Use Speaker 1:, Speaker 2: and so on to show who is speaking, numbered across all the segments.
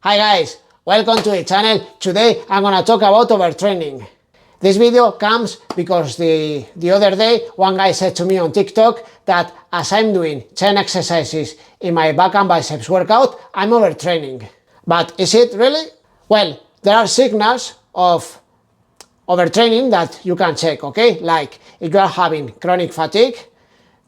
Speaker 1: Hi guys, welcome to the channel. Today I'm gonna talk about overtraining. This video comes because the other day one guy said to me on TikTok that as I'm doing 10 exercises in my back and biceps workout, I'm overtraining. But is it really? Well, there are signals of overtraining that you can check, okay? Like if you are having chronic fatigue,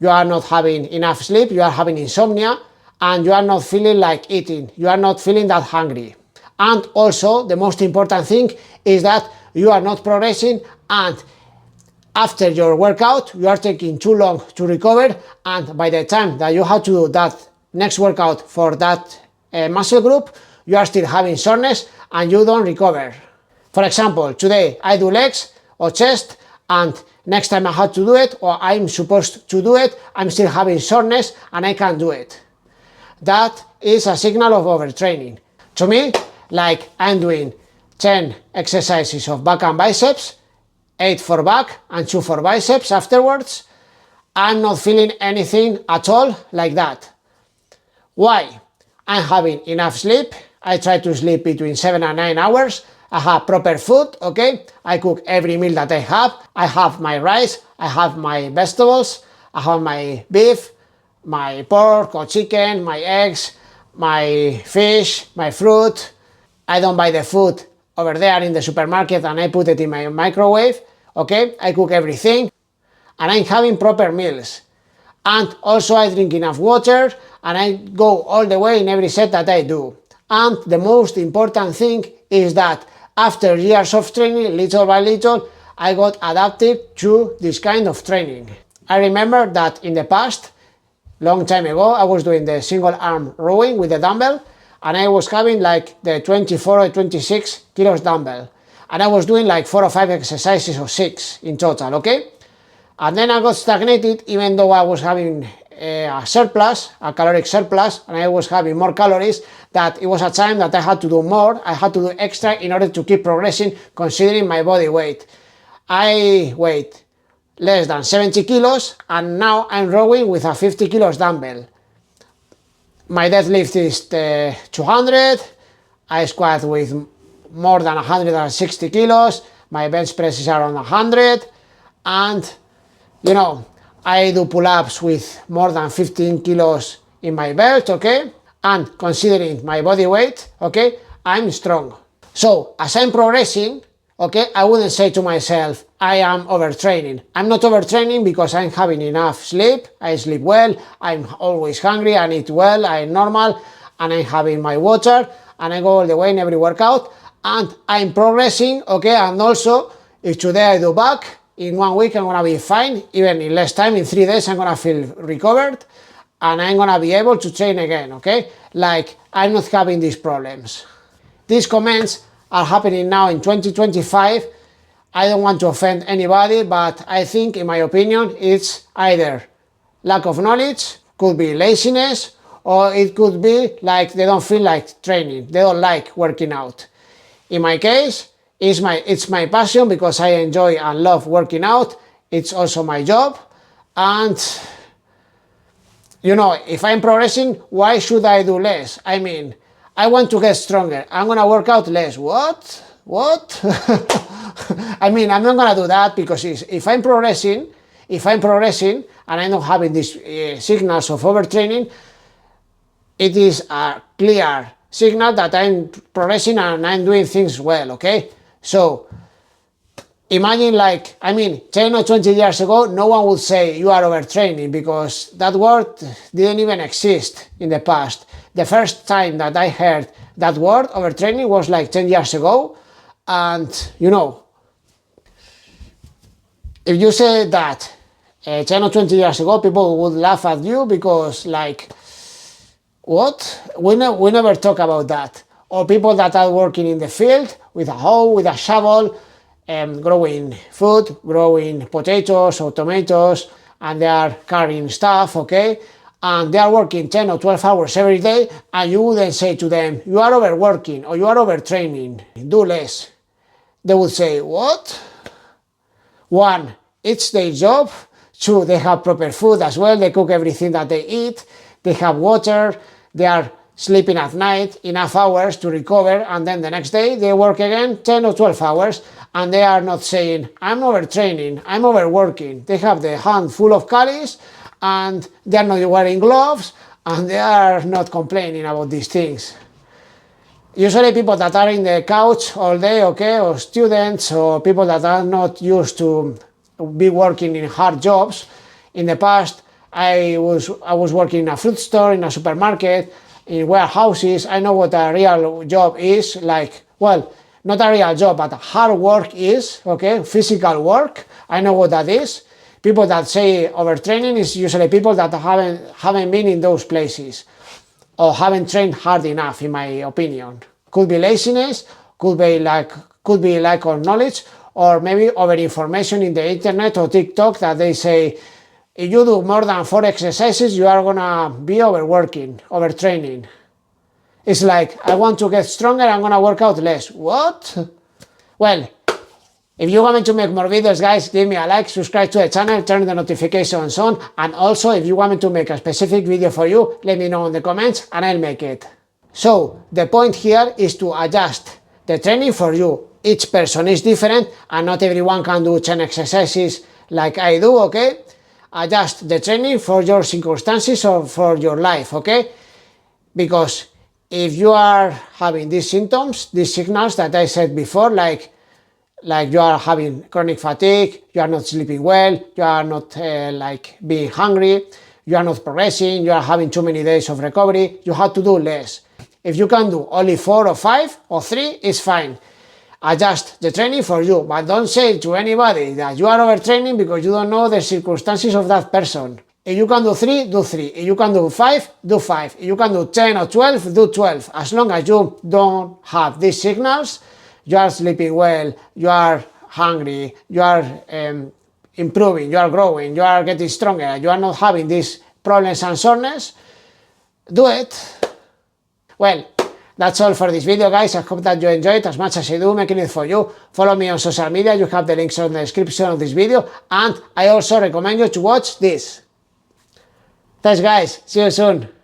Speaker 1: you are not having enough sleep, you are having insomnia, and you are not feeling like eating, you are not feeling that hungry. And also, the most important thing is that you are not progressing, and after your workout, you are taking too long to recover, and by the time that you have to do that next workout for that muscle group, you are still having soreness and you don't recover. For example, today I do legs or chest, and next time I have to do it, or I'm supposed to do it, I'm still having soreness and I can't do it. That is a signal of overtraining. To me, like I'm doing 10 exercises of back and biceps, 8 for back and 2 for biceps afterwards, I'm not feeling anything at all like that. Why? I'm having enough sleep. I try to sleep between 7 and 9 hours. I have proper food, okay? I cook every meal that I have my rice, I have my vegetables, I have my beef, my pork or chicken, my eggs, my fish, my fruit. I don't buy the food over there in the supermarket and I put it in my microwave, okay? I cook everything and I'm having proper meals. And also I drink enough water and I go all the way in every set that I do. And the most important thing is that after years of training, little by little, I got adapted to this kind of training. I remember that in the past, long time ago, I was doing the single arm rowing with the dumbbell, and I was having like the 24 or 26 kilos dumbbell. And I was doing like 4 or 5 exercises or 6 in total, okay? And then I got stagnated, even though I was having a surplus, a caloric surplus, and I was having more calories, that it was a time that I had to do more, I had to do extra in order to keep progressing considering my body weight. I weighed less than 70 kilos and now I'm rowing with a 50 kilos dumbbell. My deadlift is 200, I squat with more than 160 kilos, my bench press is around 100, and you know, I do pull-ups with more than 15 kilos in my belt, okay? And considering my body weight, okay, I'm strong. So as I'm progressing, okay, I wouldn't say to myself, I am overtraining. I'm not overtraining because I'm having enough sleep, I sleep well, I'm always hungry, I eat well, I'm normal, and I'm having my water, and I go all the way in every workout, and I'm progressing, okay? And also, if today I do back, in 1 week I'm gonna be fine, even in less time, in 3 days I'm gonna feel recovered, and I'm gonna be able to train again, okay? Like, I'm not having these problems. These comments are happening now in 2025. I don't want to offend anybody, but I think, in my opinion, it's either lack of knowledge, could be laziness, or it could be like they don't feel like training, they don't like working out. In my case, it's my passion because I enjoy and love working out. It's also my job, and you know, if I'm progressing, why should I do less? I mean, I want to get stronger, I'm gonna work out less. What? I mean, I'm not gonna do that, because if I'm progressing and I'm not having these signals of overtraining, it is a clear signal that I'm progressing and I'm doing things well, okay? So imagine, like, I mean, 10 or 20 years ago, no one would say you are overtraining, because that word didn't even exist in the past. The first time that I heard that word, overtraining, was like 10 years ago. And, you know, if you say that 10 or 20 years ago, people would laugh at you, because, like, what? We never talk about that. Or people that are working in the field with a hoe, with a shovel, growing food, growing potatoes or tomatoes, and they are carrying stuff, okay? And they are working 10 or 12 hours every day, and you wouldn't say to them, you are overworking or you are overtraining, do less. They would say, what? 1, it's their job. 2, they have proper food as well, they cook everything that they eat, they have water, they are sleeping at night enough hours to recover, and then the next day they work again 10 or 12 hours, and they are not saying, I'm overtraining, I'm overworking. They have the hand full of calories, and they are not wearing gloves, and they are not complaining about these things. Usually people that are in the couch all day, okay, or students, or people that are not used to be working in hard jobs. In the past, I was working in a fruit store, in a supermarket, in warehouses. I know what a real job is like. Well, not a real job, but hard work is, okay, physical work. I know what that is. People that say overtraining is usually people that haven't been in those places, or haven't trained hard enough, in my opinion. Could be laziness, could be lack of knowledge, or maybe over information in the internet or TikTok that they say, if you do more than 4 exercises, you are gonna be overworking, overtraining. It's like, I want to get stronger, I'm gonna work out less. What? Well, if you want me to make more videos, guys, give me a like, subscribe to the channel, turn the notifications on, and also if you want me to make a specific video for you, let me know in the comments and I'll make it. So, the point here is to adjust the training for you. Each person is different and not everyone can do 10 exercises like I do, okay? Adjust the training for your circumstances or for your life, okay? Because if you are having these symptoms, these signals that I said before, like you are having chronic fatigue, you are not sleeping well, you are not like being hungry, you are not progressing, you are having too many days of recovery, you have to do less. If you can do only 4 or 5 or 3, it's fine. Adjust the training for you, but don't say to anybody that you are overtraining because you don't know the circumstances of that person. If you can do 3, do 3. If you can do 5, do 5. If you can do 10 or 12, do 12. As long as you don't have these signals, you are sleeping well, you are hungry, you are improving, you are growing, you are getting stronger, you are not having these problems and soreness, do it. Well, that's all for this video, guys. I hope that you enjoyed it as much as I do making it for you. Follow me on social media. You have the links in the description of this video. And I also recommend you to watch this. Thanks, guys. See you soon.